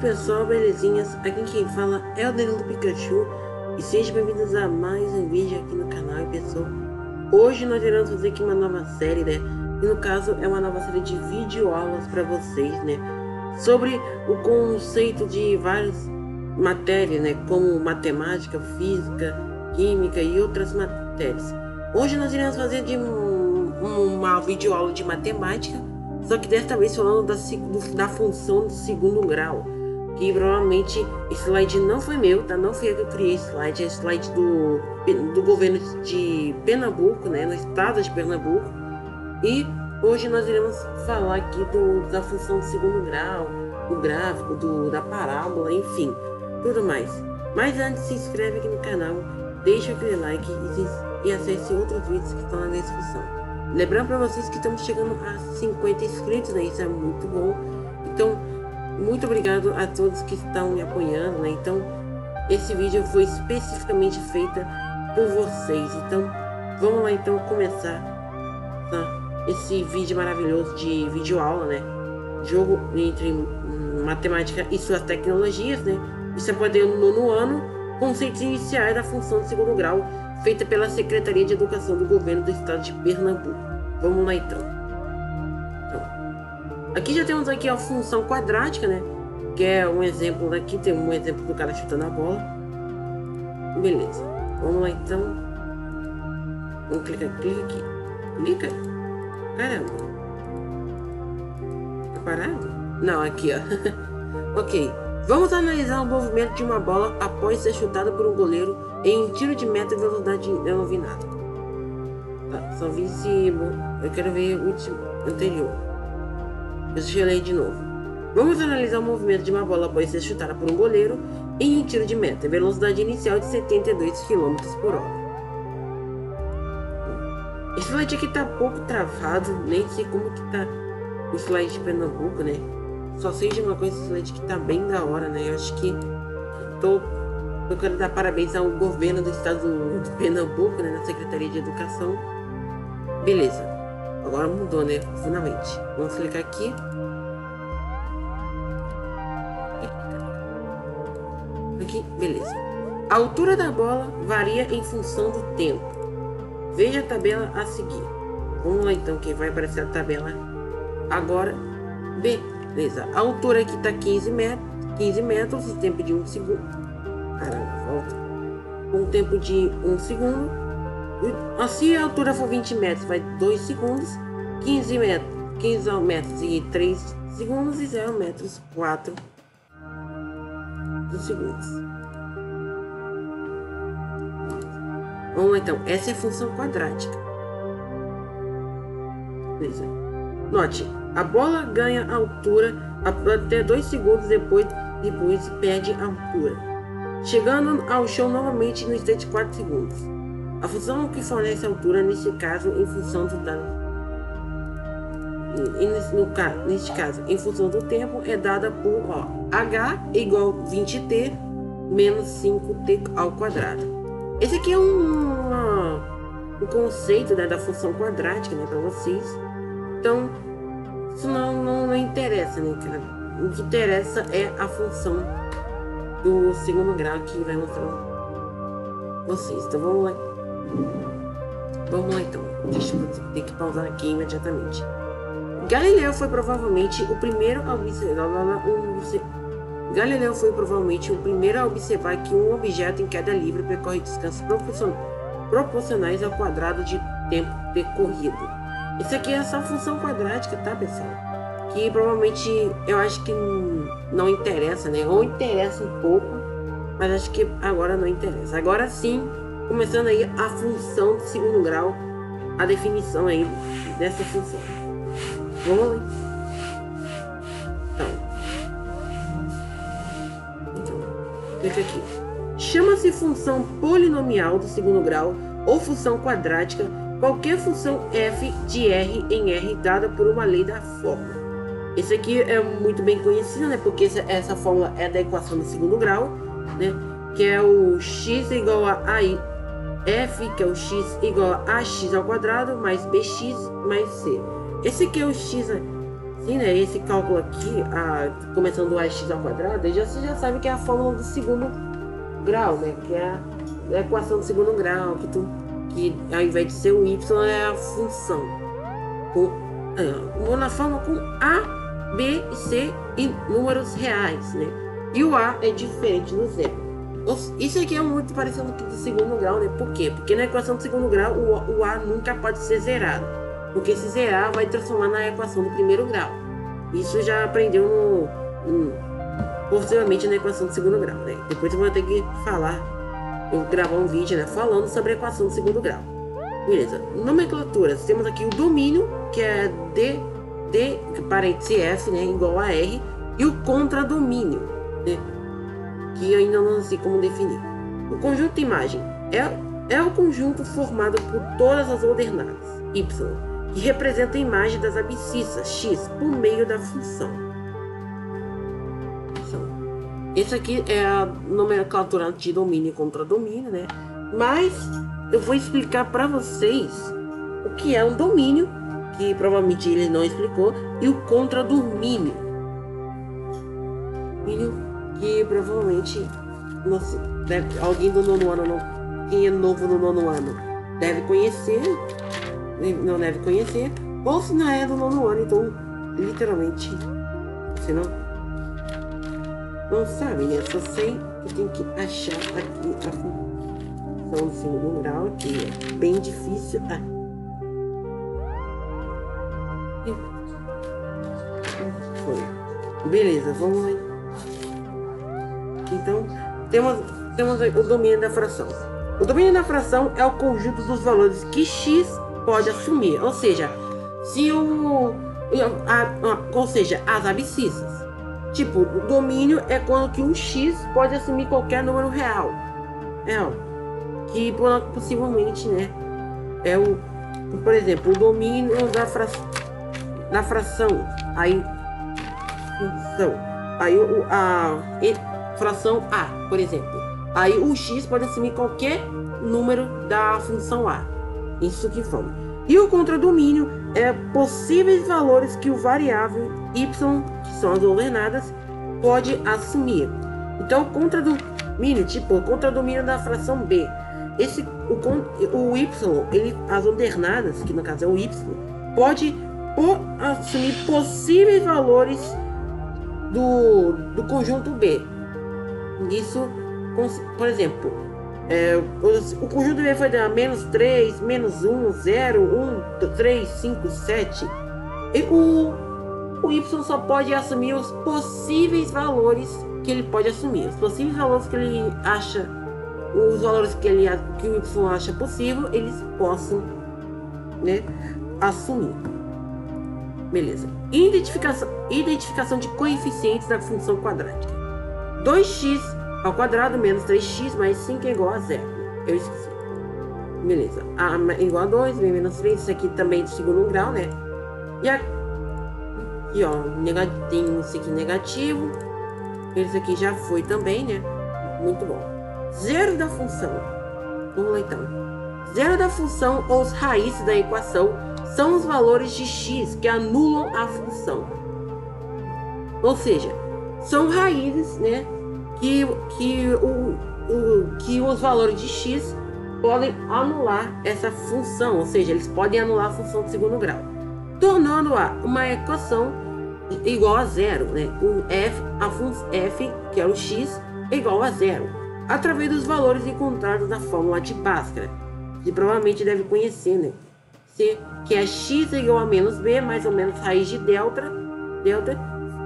pessoal, belezinhas? Aqui quem fala é o Danilo do Pikachu e sejam bem-vindos a mais um vídeo aqui no canal, pessoal. Hoje nós iremos fazer aqui uma nova série, né? E no caso é uma nova série de videoaulas para vocês, né? Sobre o conceito de várias matérias, né? Como matemática, física, química e outras matérias. Hoje nós iremos fazer de uma videoaula de matemática, só que desta vez falando da função do segundo grau. Que provavelmente esse slide não foi meu, tá? Não fui eu que criei esse slide, é slide do governo de Pernambuco, né? No estado de Pernambuco. E hoje nós iremos falar aqui da função do segundo grau, do gráfico, da parábola, enfim, tudo mais. Mas antes, se inscreve aqui no canal, deixa aquele like e acesse outros vídeos que estão na descrição. Lembrando para vocês que estamos chegando a 50 inscritos, né? Isso é muito bom. Então, muito obrigado a todos que estão me apoiando, né? Então, esse vídeo foi especificamente feito por vocês. Então, vamos lá então começar esse vídeo maravilhoso de videoaula, né? Jogo entre matemática e suas tecnologias, né? Isso é para o nono ano, conceitos iniciais da função de segundo grau, feita pela Secretaria de Educação do Governo do Estado de Pernambuco. Vamos lá então. Aqui já temos aqui a função quadrática, né? Que é um exemplo daqui, tem um exemplo do cara chutando a bola. Beleza. Vamos lá então. Vamos clicar aqui. Clica. Caramba. Tá parado? Não, aqui ó. Ok. Vamos analisar o movimento de uma bola após ser chutada por um goleiro em um tiro de meta e velocidade denominada. Tá, só vi esse... Eu quero ver o último anterior. Deixa eu ler de novo. Vamos analisar o movimento de uma bola após ser chutada por um goleiro em um tiro de meta, velocidade inicial de 72 km por hora. Esse slide aqui tá um pouco travado, nem sei como que tá o slide de Pernambuco, né? Só sei de uma coisa, esse slide que tá bem da hora, né? Eu acho que eu quero dar parabéns ao governo do estado de Pernambuco, né? Na Secretaria de Educação. Beleza. Agora mudou, né? Finalmente. Vamos clicar aqui. Aqui, beleza. A altura da bola varia em função do tempo. Veja a tabela a seguir. Vamos lá então, que vai aparecer a tabela agora. Beleza. A altura aqui tá 15 metros, o tempo de 1 segundo. Caramba, volta. Com o tempo de 1 segundo. Se a altura for 20 metros, vai 2 segundos. 15 metros e 3 segundos. E 0 metros, 4 segundos. Vamos lá então. Essa é a função quadrática. Beleza. Note, a bola ganha altura até 2 segundos depois perde a altura, chegando ao chão novamente no instante de 4 segundos. A função que fornece a altura, neste caso, em função do neste caso, em função do tempo, é dada por h igual a 20t menos 5t ao quadrado. Esse aqui é um conceito, né, da função quadrática, né, para vocês. Então, isso não interessa, né, cara? O que interessa é a função do segundo grau que vai mostrar vocês. Então, vamos lá. Vamos lá então. Deixa eu ter que pausar aqui imediatamente. Galileu foi provavelmente o primeiro a observar que um objeto em queda livre percorre distâncias proporcionais ao quadrado de tempo percorrido. Isso aqui é só função quadrática, tá, pessoal? Que provavelmente eu acho que não interessa, né? Ou interessa um pouco, mas acho que agora não interessa. Agora sim, começando aí a função do segundo grau, a definição aí dessa função. Vamos lá. Então, clica aqui. Chama-se função polinomial do segundo grau ou função quadrática qualquer função f de r em r dada por uma lei da fórmula. Esse aqui é muito bem conhecido, né? Porque essa fórmula é da equação do segundo grau, né? Que é o x igual a f, que é o x igual a ax ao quadrado mais bx mais c. Esse aqui é o x Sim, né? Esse cálculo aqui, começando do ax ao quadrado, você já sabe que é a fórmula do segundo grau, né? Que é a equação do segundo grau, que ao invés de ser o y é a função. Na forma com A, B e C em números reais, né? E o A é diferente do zero. Isso aqui é muito parecido com o do segundo grau, né? Por quê? Porque na equação do segundo grau o A nunca pode ser zerado. Porque se zerar vai transformar na equação do primeiro grau. Isso já aprendeu posteriormente na equação do segundo grau, né? Depois eu vou ter que gravar um vídeo, né, falando sobre a equação do segundo grau. Beleza. Nomenclaturas. Temos aqui o domínio, que é D parênteses F, né, igual a R, e o contradomínio, né, que eu ainda não sei como definir. O conjunto de imagem é o conjunto formado por todas as ordenadas Y, que representa a imagem das abscissas x por meio da função. Esse aqui é a nomenclatura de domínio e contradomínio, né? Mas eu vou explicar para vocês o que é um domínio, que provavelmente ele não explicou, e o contradomínio. Que provavelmente alguém do nono ano, quem é novo no nono ano, deve conhecer, não deve conhecer, ou se não é do nono ano, então literalmente você não sabe, né? Só sei que tem que achar aqui a função do segundo grau, que é bem difícil. Foi. Beleza, vamos lá. Então, temos o domínio da fração. O domínio da fração é o conjunto dos valores que x pode assumir, ou seja, as abscissas. Tipo, o domínio é quando que um x pode assumir qualquer número real. Que possivelmente, né, por exemplo, o domínio da fração. Fração A, por exemplo. Aí o x pode assumir qualquer número da função A. Isso que vamos. E o contradomínio é possíveis valores que o variável y, que são as ordenadas, pode assumir. Então, o contradomínio da fração B. O y, as ordenadas, que no caso é o y, pode assumir possíveis valores do conjunto B. Isso, por exemplo, o conjunto B foi dar menos 3, menos 1, 0, 1, 3, 5, 7. E o y só pode assumir os possíveis valores que ele pode assumir. Os possíveis valores que ele acha, os valores que o y acha possível, eles possam, né, assumir. Beleza. Identificação de coeficientes da função quadrática. 2x ao quadrado menos 3x mais 5 é igual a 0. Eu esqueci. Beleza. A é igual a 2, b menos 3. Isso aqui também é do segundo grau, né? E aqui, ó, tem esse aqui negativo. Esse aqui já foi também, né? Muito bom. Zero da função. Vamos lá então. Zero da função ou as raízes da equação são os valores de x que anulam a função. Ou seja, são raízes, né, que os valores de x podem anular essa função, ou seja, eles podem anular a função de segundo grau, tornando-a uma equação igual a zero, né? A função f, que é o x, é igual a zero, através dos valores encontrados na fórmula de Bhaskara, que provavelmente deve conhecer, né? Que é x é igual a menos b, mais ou menos raiz de delta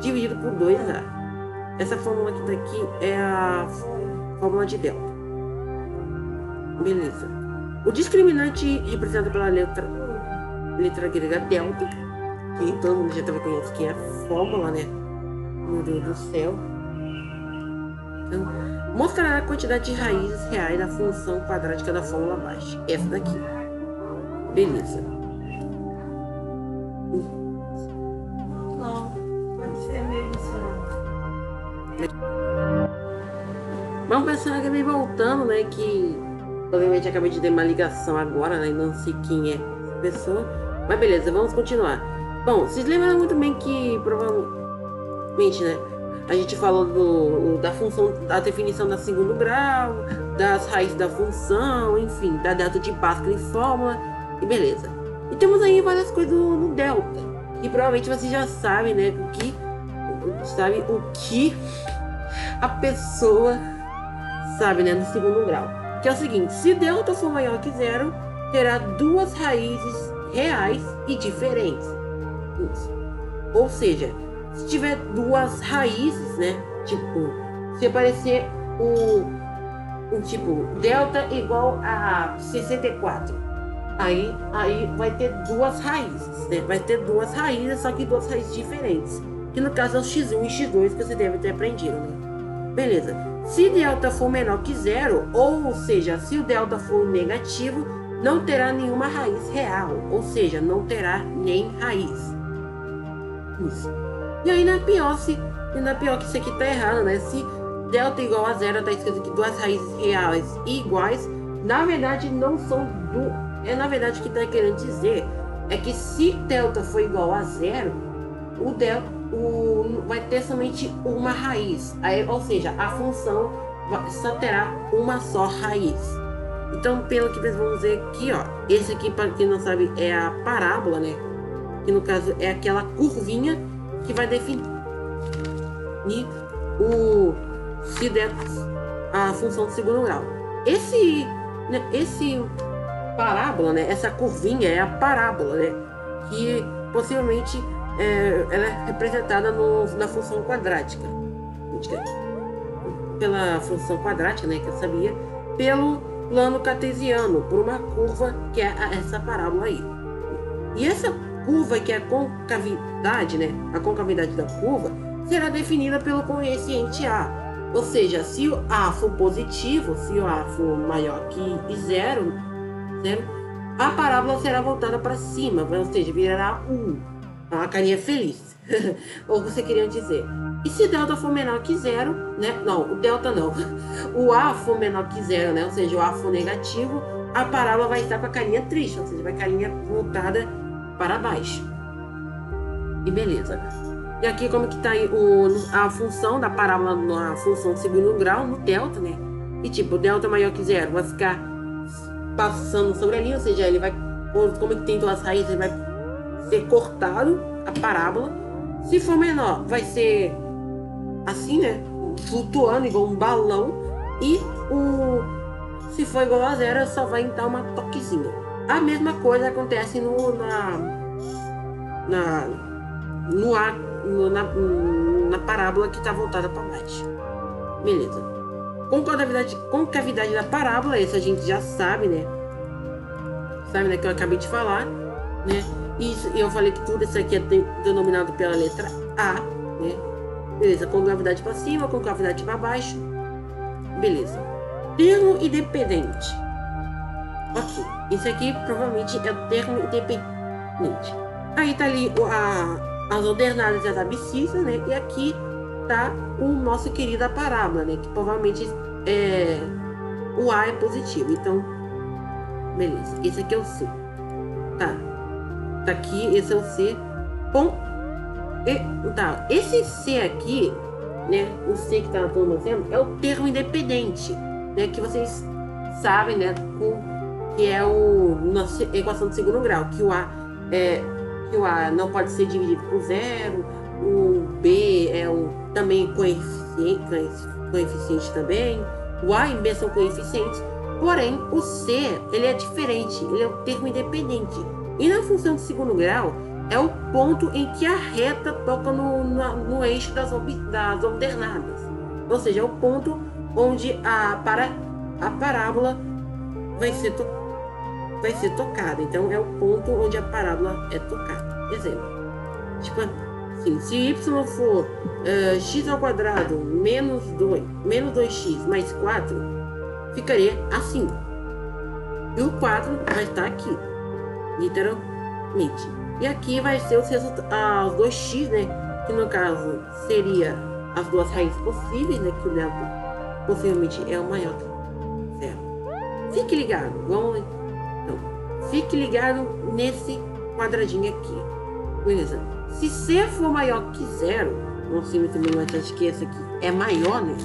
dividido por 2a. Essa fórmula que está aqui é a fórmula de delta. Beleza. O discriminante representado pela letra grega delta, que todo mundo já deve conhecer, que é a fórmula, né? Meu Deus do céu. Então, mostrará a quantidade de raízes reais da função quadrática da fórmula abaixo. Essa daqui. Beleza. Não, pode ser mesmo assim. Vamos pensar que vem voltando, né? Que provavelmente acabei de ter uma ligação agora, né? Não sei quem é essa pessoa. Mas beleza, vamos continuar. Bom, vocês lembram muito bem que provavelmente, né? A gente falou da função, da definição da segundo grau, das raízes da função, enfim, da delta de Bhaskara e fórmula, e beleza. E temos aí várias coisas no delta, e provavelmente vocês já sabem, né, o que a pessoa sabe, né, no segundo grau. Que é o seguinte: se delta for maior que zero, terá duas raízes reais e diferentes. Isso. Ou seja, se tiver duas raízes, né? Tipo, se aparecer um tipo delta igual a 64, aí vai ter duas raízes, né? Vai ter duas raízes, só que duas raízes diferentes. Que no caso é o x1 e x2 que você deve ter aprendido, né? Beleza. Se delta for menor que zero, ou seja, se o delta for negativo, não terá nenhuma raiz real, ou seja, não terá nem raiz. Isso. E aí na pior que isso aqui tá errado, né? Se delta igual a zero, tá escrito que duas raízes reais e iguais, na verdade não são na verdade o que tá querendo dizer é que se delta for igual a zero, vai ter somente uma raiz. Aí, ou seja, a função só terá uma só raiz. Então, pelo que vocês vão ver aqui, ó, esse aqui, para quem não sabe, é a parábola, né? Que no caso é aquela curvinha que vai definir a função do segundo grau. Esse parábola, né? Essa curvinha é a parábola, né? Que possivelmente ela é representada na função quadrática. Pela função quadrática, né? Que eu sabia, pelo plano cartesiano, por uma curva que é essa parábola aí. E essa curva, que é a concavidade, né? A concavidade da curva será definida pelo coeficiente A. Ou seja, se o A for positivo, se o A for maior que zero, a parábola será voltada para cima, ou seja, virará 1. A carinha feliz. Ou você queria dizer. E se delta for menor que zero, né? Não, o delta não. O A for menor que zero, né? Ou seja, o A for negativo, a parábola vai estar com a carinha triste, ou seja, vai a carinha voltada para baixo. E beleza. E aqui como que tá aí a função da parábola na função de segundo grau, no delta, né? E tipo, o delta maior que zero vai ficar passando sobre a linha, ou seja, ele vai, como que tem duas raízes, ele vai ser cortado a parábola. Se for menor, vai ser assim, né? Flutuando igual um balão. E se for igual a zero, só vai dar uma toquezinha. A mesma coisa acontece na parábola que está voltada para baixo. Beleza. Concavidade da parábola, isso a gente já sabe, né? Sabe, né? Que eu acabei de falar, né? Isso, eu falei que tudo isso aqui é denominado pela letra A, né? Beleza. Concavidade para cima, concavidade para baixo. Beleza. Termo independente. Ok. Isso aqui provavelmente é o termo independente. Aí tá ali as ordenadas e as abscissas, né? E aqui tá o nosso querido parábola, né? Que provavelmente o A é positivo. Então, beleza. Esse aqui é o C. Tá aqui, esse é o C. Bom, tá. Esse C aqui, né? O C que tá na turma é o termo independente, né? Que vocês sabem, né? Que é nossa equação de segundo grau, que o A não pode ser dividido por zero, o B é também coeficiente também, o A e B são coeficientes, porém o C ele é diferente, ele é um termo independente. E na função de segundo grau é o ponto em que a reta toca no eixo das ordenadas, ou seja, é o ponto onde a parábola vai ser tocada. Então é o ponto onde a parábola é tocada. Exemplo, tipo assim, se y for x ao quadrado menos 2x mais 4, ficaria assim. E o 4 vai estar aqui, literalmente. E aqui vai ser os 2x, né? Que no caso seria as duas raízes possíveis, né? Que o delta possivelmente é o maior que zero. Fique ligado, vamos lá. Então, fique ligado nesse quadradinho aqui. Beleza. Se C for maior que 0, não sei muito bem, mas acho que esse aqui é maior, né?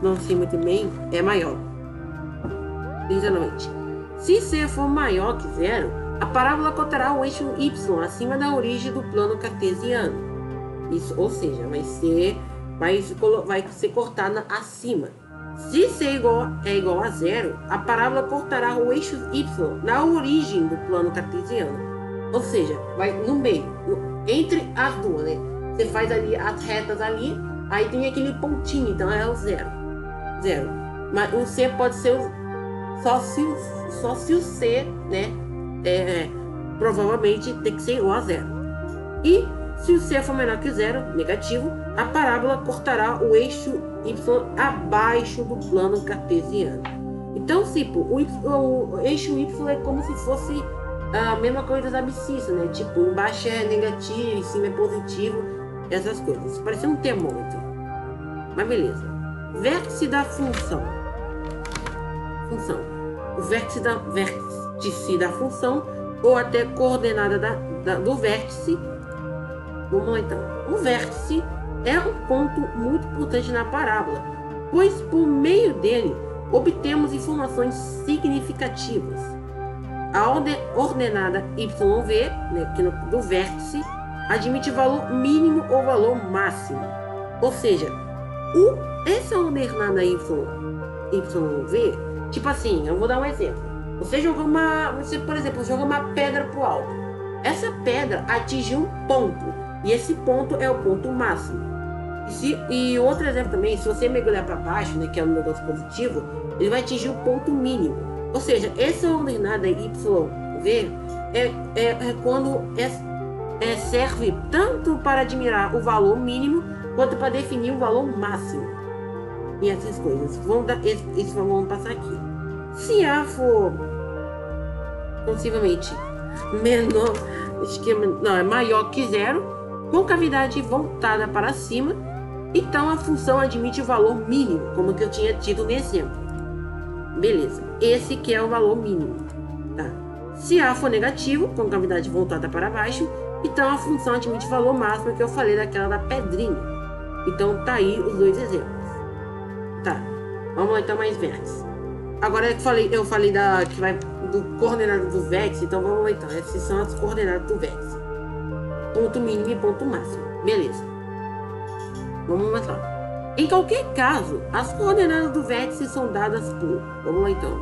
Não sei muito bem, é maior. Literalmente. Se C for maior que 0, a parábola conterá o eixo Y acima da origem do plano cartesiano. Isso, ou seja, vai ser cortada acima. Se C é igual a 0, a parábola cortará o eixo Y na origem do plano cartesiano. Ou seja, vai no meio, entre as duas, né? Você faz ali as retas ali, aí tem aquele pontinho, então é o 0. Mas o C pode ser só se o C, né? Provavelmente tem que ser igual a 0. E se o C for menor que 0, negativo, a parábola cortará o eixo Y abaixo do plano cartesiano. Então, tipo, o eixo Y é como se fosse a mesma coisa das abscissas, né? Tipo, embaixo é negativo, em cima é positivo, essas coisas. Parece um termômetro. Mas beleza. Vértice da função. O vértice da função, ou até coordenada do vértice. Vamos lá então. O vértice é um ponto muito importante na parábola, pois por meio dele obtemos informações significativas. A ordenada YV, né, do vértice, admite valor mínimo ou valor máximo. Ou seja, essa ordenada YV, tipo assim, eu vou dar um exemplo. Você, por exemplo, joga uma pedra para o alto. Essa pedra atinge um ponto, e esse ponto é o ponto máximo. E outro exemplo também, se você mergulhar para baixo, né, que é um negócio positivo, ele vai atingir o ponto mínimo. Ou seja, essa ordenada YV é quando serve tanto para admirar o valor mínimo quanto para definir o valor máximo. E essas coisas. Vamos passar aqui. Se A for possivelmente menor, é maior que 0, com cavidade voltada para cima, então a função admite o valor mínimo, como que eu tinha dito no exemplo. Beleza, esse que é o valor mínimo, tá? Se A for negativo, com cavidade voltada para baixo, então a função admite o valor máximo, que eu falei daquela da pedrinha. Então tá aí os dois exemplos. Tá, vamos lá então mais vértices. Agora eu falei que vai do coordenado do vértice, então vamos lá então. Essas são as coordenadas do vértice. Ponto mínimo e ponto máximo. Beleza. Vamos mostrar. Em qualquer caso, as coordenadas do vértice são dadas por... Vamos lá então.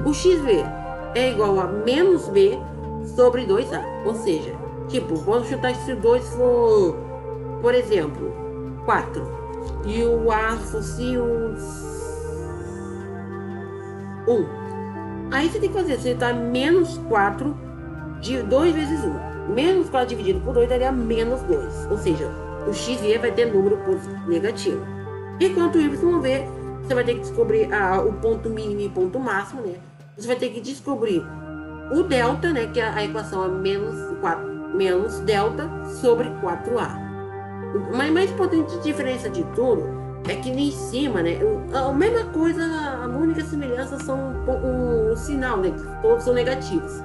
O XV é igual a menos B sobre 2A. Ou seja, tipo, vamos chutar se o 2 for, por exemplo, 4. E o A fosse o 1. Aí você tem que fazer, você tá menos 4 de 2 vezes 1. Menos 4 dividido por 2 daria menos 2. Ou seja, o XV vai ter número negativo. Enquanto o YV, você vai ter que descobrir o ponto mínimo e ponto máximo, né? Você vai ter que descobrir o delta, né? Que a equação é menos delta sobre 4A. Mas a mais importante diferença de tudo é que ali em cima, né? A mesma coisa, a única semelhança são o sinal, né? Todos são negativos.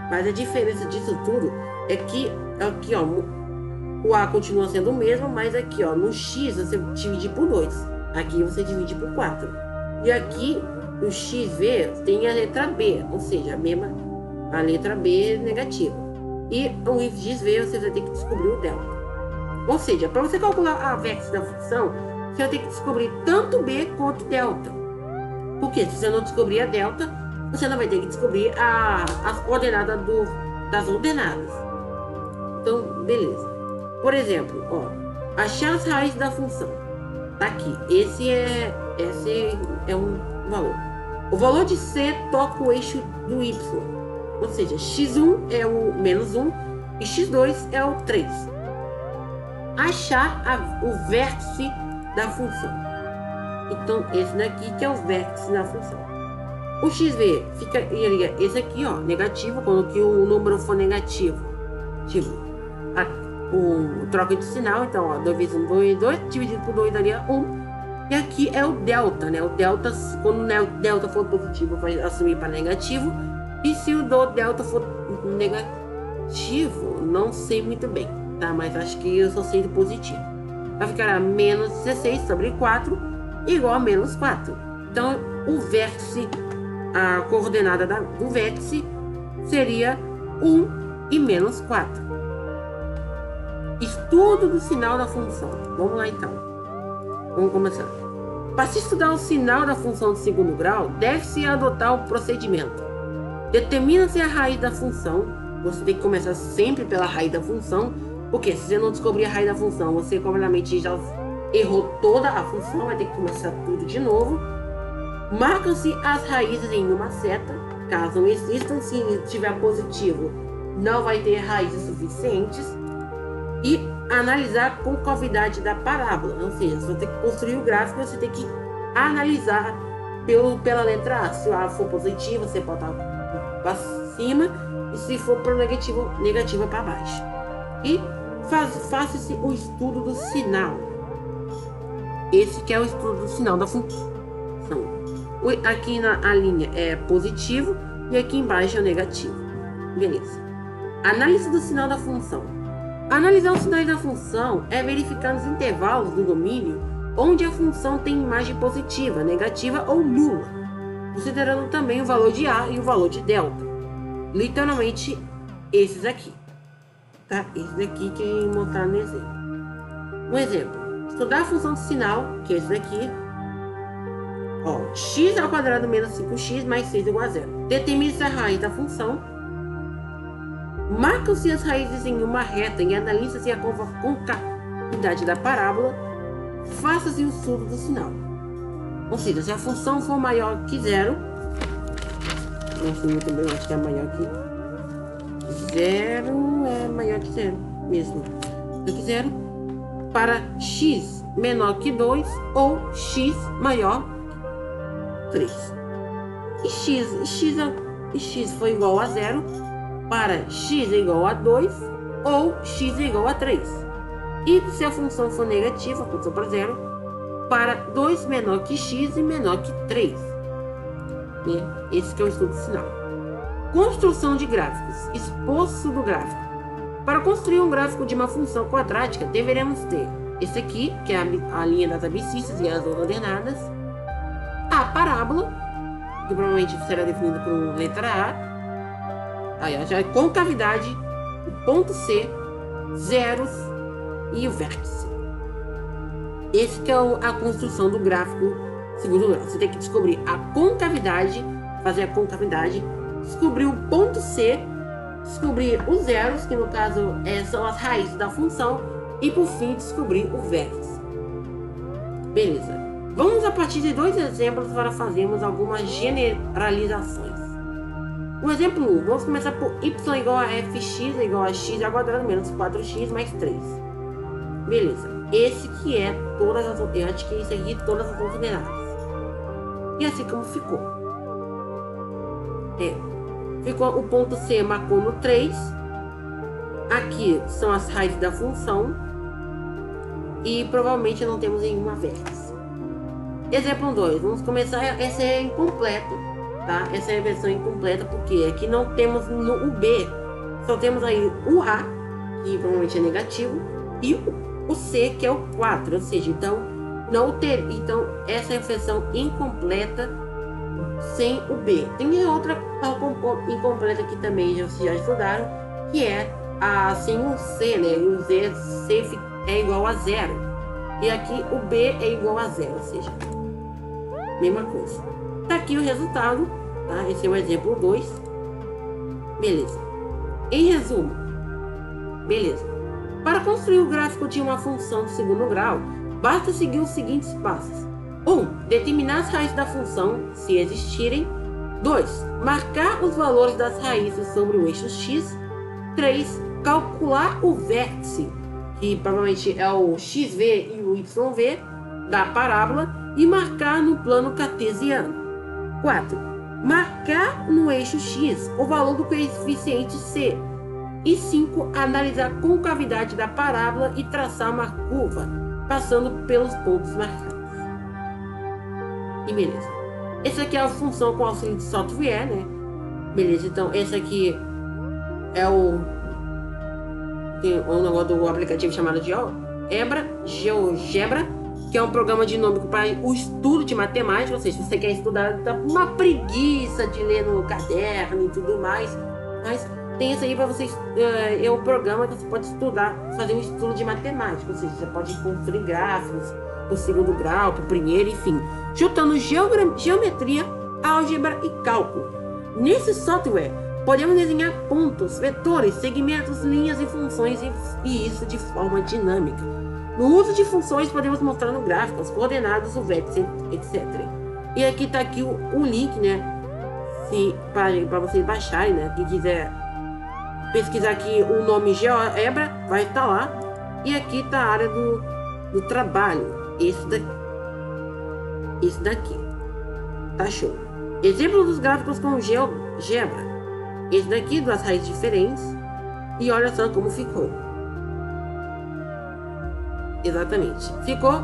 Mas a diferença disso tudo é que aqui, ó, o A continua sendo o mesmo, mas aqui, ó, no X você divide por 2. Aqui você divide por 4. E aqui, no XV, tem a letra B, ou seja, a letra B negativa. E o XV você vai ter que descobrir o delta. Ou seja, para você calcular a vértice da função, você vai ter que descobrir tanto B quanto delta. Porque se você não descobrir a delta, você não vai ter que descobrir as coordenadas das ordenadas. Então, beleza. Por exemplo, ó, achar as raízes da função. Tá aqui. Esse é um valor. O valor de C toca o eixo do Y. Ou seja, x1 é o menos 1 e x2 é o 3. Achar o vértice da função. Então, esse daqui que é o vértice da função. O XV ficaria esse aqui, ó, negativo, quando que o número for negativo. Tipo, o troca de sinal, então, ó, 2 vezes 1, 2, dividido por 2 daria 1. E aqui é o delta, né? O delta, quando o delta for positivo, vai assumir para negativo. E se o delta for negativo, não sei muito bem. tá? Mas acho que eu só sei do positivo. Vai ficar a menos 16 sobre 4 igual a menos 4. Então, o vértice, a coordenada do vértice seria 1 e menos 4. Estudo do sinal da função. Vamos lá, então. Vamos começar. Para se estudar o sinal da função de segundo grau, deve-se adotar o procedimento. Determina-se a raiz da função. Você tem que começar sempre pela raiz da função, porque se você não descobrir a raiz da função, você completamente já errou toda a função, vai ter que começar tudo de novo. Marcam-se as raízes em uma seta. Caso não existam, se tiver positivo, não vai ter raízes suficientes. E analisar a concavidade da parábola, ou seja, se você tem que construir o gráfico, você tem que analisar pela letra A. Se o A for positivo, você botar para cima, e se for para negativa para baixo. E faça-se o estudo do sinal. Esse que é o estudo do sinal da função. Aqui a linha é positivo e aqui embaixo é negativo. Beleza. Análise do sinal da função. Analisar os sinais da função é verificar os intervalos do domínio onde a função tem imagem positiva, negativa ou nula, considerando também o valor de A e o valor de delta. Literalmente esses aqui, tá? Esse daqui que eu vou mostrar no exemplo. Um exemplo: estudar a função de sinal, que é esse daqui. Ó, x ao quadrado menos 5x mais 6 igual a 0. Determine-se a raiz da função. Marcam-se as raízes em uma reta e analisa-se a concavidade da parábola. Faça-se o estudo do sinal. Ou seja, se a função for maior que 0, não sei muito bem, acho que é maior que 0, é maior que 0 mesmo. Maior que 0, para x menor que 2 ou x maior que 3. E x foi igual a 0, para x é igual a 2 ou x é igual a 3. E se a função for negativa, a função para 0, para 2 menor que x e menor que 3. Esse que é o estudo do sinal. Construção de gráficos. Esboço do gráfico. Para construir um gráfico de uma função quadrática, deveremos ter esse aqui, que é a linha das abscissas e as ordenadas, a parábola, que provavelmente será definida por letra A. Aí já é concavidade, o ponto C, zeros e o vértice. Esse que é a construção do gráfico segundo grau. Você tem que descobrir a concavidade, fazer a concavidade, descobrir o ponto C, descobrir os zeros, que no caso são as raízes da função, e por fim descobrir o vértice. Beleza. Vamos a partir de 2 exemplos para fazermos algumas generalizações. O exemplo 1, vamos começar por y igual a fx igual a x ao quadrado menos 4x mais 3. Beleza. Esse que é todas as... Eu acho que isso aqui todas as ordenadas. E assim como ficou. Ficou o ponto C marcou no 3. Aqui são as raízes da função. E provavelmente não temos nenhuma vértice. Exemplo 2, vamos começar. Esse é incompleto. Tá? Essa é a versão incompleta, porque aqui não temos no B, só temos aí o A, que provavelmente é negativo, e o C, que é o 4, ou seja, então essa é a versão incompleta sem o B. Tem outra incompleta que também já estudaram, que é a sem o C, né? O C é igual a 0, e aqui o B é igual a 0, ou seja, mesma coisa. Tá aqui o resultado, tá? Esse é o exemplo 2. Beleza. Em resumo, beleza. Para construir o gráfico de uma função de segundo grau, basta seguir os seguintes passos. 1. Determinar as raízes da função, se existirem. 2. Marcar os valores das raízes sobre o eixo x. 3. Calcular o vértice, que provavelmente é o xv e o yv da parábola, e marcar no plano cartesiano. 4. Marcar no eixo x o valor do coeficiente c. E 5. Analisar a concavidade da parábola e traçar uma curva, passando pelos pontos marcados. E beleza. Essa aqui é a função com auxílio de software, né? Beleza, então esse aqui é o tem um negócio do aplicativo chamado GeoGebra, que é um programa dinâmico para o estudo de matemática. Ou seja, se você quer estudar, tá com uma preguiça de ler no caderno e tudo mais, mas tem isso aí para vocês. É o programa que você pode estudar, fazer um estudo de matemática. Ou seja, você pode construir gráficos pro segundo grau, pro primeiro, enfim, juntando geometria, álgebra e cálculo. Nesse software, podemos desenhar pontos, vetores, segmentos, linhas e funções, e isso de forma dinâmica. No uso de funções, podemos mostrar no gráfico as coordenadas, o vértice, etc. E aqui está aqui o link, né? Para vocês baixarem, né? Quem quiser pesquisar aqui o nome GeoGebra, vai estar lá. E aqui está a área do trabalho. Esse daqui. Tá show. Exemplo dos gráficos com GeoGebra. Esse daqui, duas raízes diferentes. E olha só como ficou. Exatamente. Ficou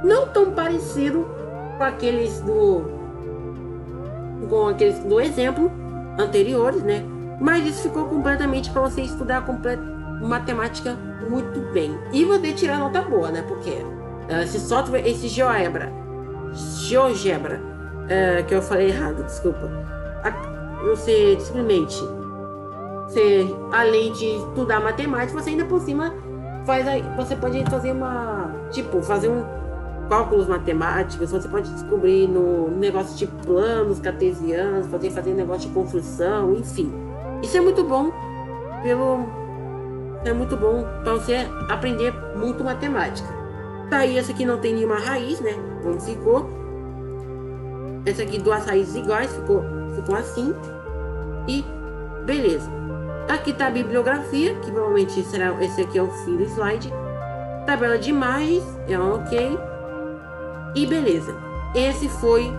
não tão parecido com aqueles do exemplo anteriores, né? Mas isso ficou completamente para você estudar matemática muito bem. E você tirar nota boa, né? Porque esse software, esse GeoGebra, que eu falei errado, desculpa. Você simplesmente, além de estudar matemática, você ainda por cima você pode fazer fazer cálculos matemáticos. Você pode descobrir no negócio de planos cartesianos, fazer negócio de construção, enfim. Isso é muito bom para você aprender muito matemática. Tá aí, essa aqui não tem nenhuma raiz, né? Como ficou. Essa aqui, duas raízes iguais, ficou assim. E beleza. Aqui tá a bibliografia, que provavelmente será esse aqui, é o fim do slide. Tabela de imagens, é um ok. E beleza. Esse foi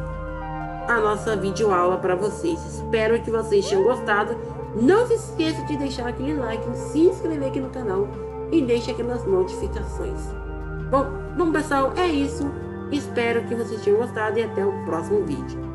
a nossa videoaula para vocês. Espero que vocês tenham gostado. Não se esqueça de deixar aquele like, se inscrever aqui no canal e deixe aquelas notificações. Bom, pessoal, é isso. Espero que vocês tenham gostado e até o próximo vídeo.